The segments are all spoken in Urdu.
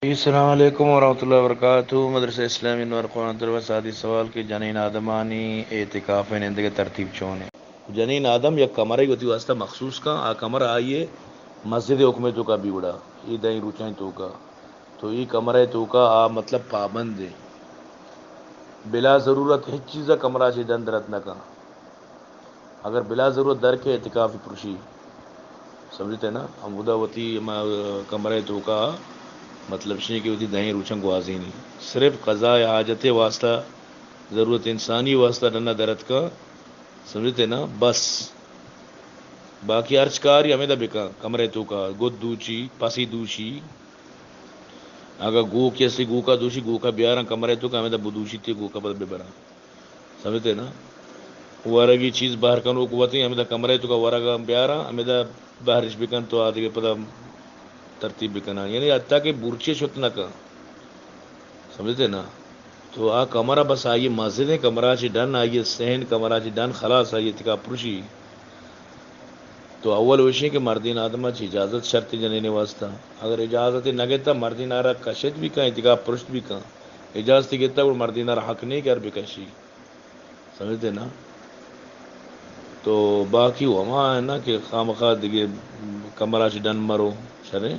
السلام علیکم ورحمۃ اللہ وبرکاتہ مدرسہ اسلامی نور قرآن سادی سوال کی جنین آدمانی اعتکاف نندگی ترتیب چونے جنین آدم یا کمرہ ہوتی واسطہ مخصوص کا آ کمرہ آئیے مسجد حکم تو کا بگڑا یہ دہیں روچائیں تو کا تو یہ کمرہ تو کا آ مطلب پابند ہے بلا ضرورت ہر چیزہ کمرہ سے دن درت نہ کا اگر بلا ضرورت در کے اعتکاف پرشی سمجھتے نا امداوتی کمرہ تو کا مطلب شی کی ہوتی دہیں روچن کو واضح نہیں صرف قضاء حاجت واسطہ ضرورت انسانی واسطہ ڈنا درد کا سمجھتے نا بس باقی ارچکاری ہمیں دا بکا کمرے تو کا گد دوچی پسی دوچی اگر گو کیسی گو کا دوشی گو کا بیارا کمرے تو کہ ہمیں دا بدوشی تھی گو کا بد بے برا سمجھتے نا ورگی چیز باہر کا نوک ہوتی ہمیں دا کمرے تو کا ورگا بیارا ہمیں دا باہرش بکن تو آدھے کے پتہ ترتیب بکنا یعنی حتیٰ کہ برچے شت نہ کا سمجھتے نا تو آ کمرہ بس آئیے مسجد کمرہ چی ڈن آئیے سہن کمرہ چی ڈن خلاص آئیے تکا پرشی تو اول وشی کہ مردین آدمہ چی اجازت شرط جنینے واسطہ اگر اجازت نگتا مردین آرہ کشت بھی کہیں تکا پرشت بھی کہیں اجازت گتا وہ مردین آرہ حق نہیں کر بکشی سمجھتے نا تو باقی وہاں ہے نا کہ خامخواہ دیگے کمرہ چی ڈن مرو شرے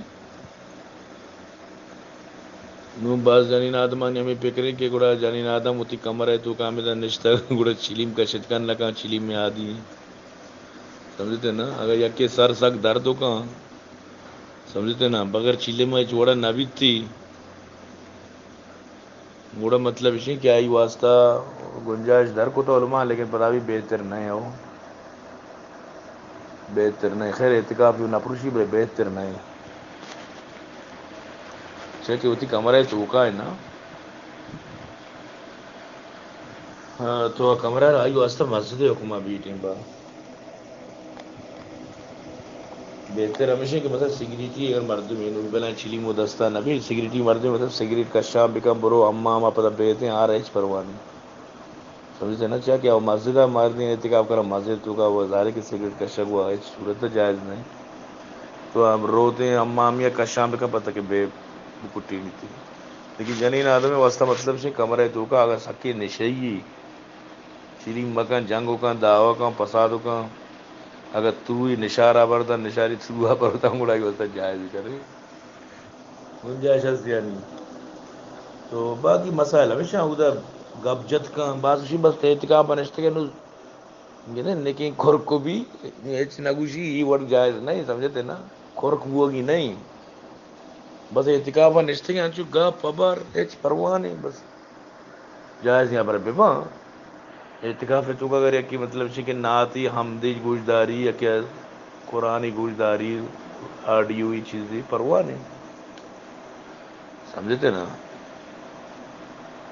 نو باز جنین آدمان ہمیں پکرے کہ گوڑا جنین آدم ہوتی کمر ہے تو کامیدہ نشتہ گوڑا چلیم کا شتکن لکا چلیم میں آدھی سمجھتے نا اگر یکی سر سک درد ہو کہاں سمجھتے نا بغیر چیلے میں چوڑا نبید تھی گوڑا مطلب اسی کہ آئی واسطہ گنجائش در کو تو علماء لیکن پتہ بھی بہتر نہیں ہو بہتر نہیں خیر اعتکاف جو نپروشی بے بہتر نہیں کہ ہوتی کمرہ ہے چوکا ہے نا ہاں تو کمرہ آئی واسطہ مسجد حکمہ بیٹیں با بہتر ہمیشہ کہ مطلب سگریٹی اگر مرد میں بنا چلی و دستہ نبی سگریٹی مرد مطلب سگریٹ کا شام بکا برو اماں پتہ بیتے ہیں آ رہے پروانی سمجھتے نا چاہ کیا مسجدہ مارنی اعتکاف کرا مسجد تو کا وہ ظاہر کہ سگریٹ کا شک ہوا ہے صورت جائز نہیں تو اب روتے ہیں امامیہ کا شام کا پتہ کہ بے کٹی نہیں تھی لیکن جنین آدمی واسطہ مطلب سے کمرہ تو کا اگر سکی نشئی چری مکان جنگ کا دعوی کا فساد کا اگر تو ہی نشارہ برتا نشاری چوہا برتا مڑائی ہوتا جائز کرے گنجائش دیا نہیں تو باقی مسائل ہمیشہ ادھر گپ جت کا بازشی بس احتکاب بنشتے کے لیکن کور کو بھی نگوشی یہ ورڈ جائز نہیں سمجھتے نا کورک ہووگی نہیں بس اعتکاف نشتے چ گ پبر پرواہ نہیں بس جائز یہاں پر ببا اعتکاف تو کا اگر کہ مطلب کہ نعتی حمدی گوشداری یا کیا قرآن گوشداری آڈیو چیزی پرواہ نہیں سمجھتے نا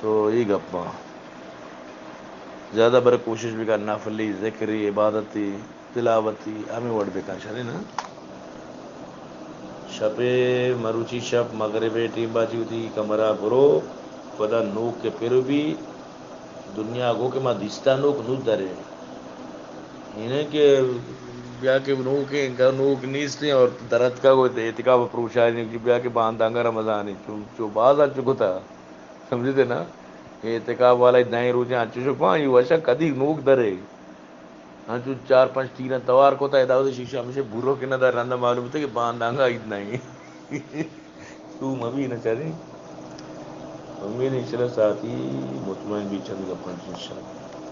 تو یہ گپا زیادہ بر کوشش بھی کرنا پھلی ذکری عبادتی تلاوتی ہمیں ووٹ بےکا چلے نا شپ مروچی شپ مغرب ٹیم باجی ہوتی کمرہ برو پدا نوک کے پھر بھی دنیا گو کہ ماں دستا نوک نو درے انیں کہ بیا کے نوک نوک نیس اور درت کا اعتکاف پروشا بیا کے باندھ ڈانگا رمضان جو بعض آ چکا تھا سمجھتے نا اعتکاف والا دائیں روزے ویسا کدی نوک درے ہاں جو چار پانچ تین توار کو تھا شیشا ہم سے برو کے نہ رنا معلوم تھا کہ باندھ ڈانگا اتنا ہی تو ابھی نہ چلے امید ان شاء اللہ ساتھ ہی مطمئن بھی چل گا پنچ ان شاء اللہ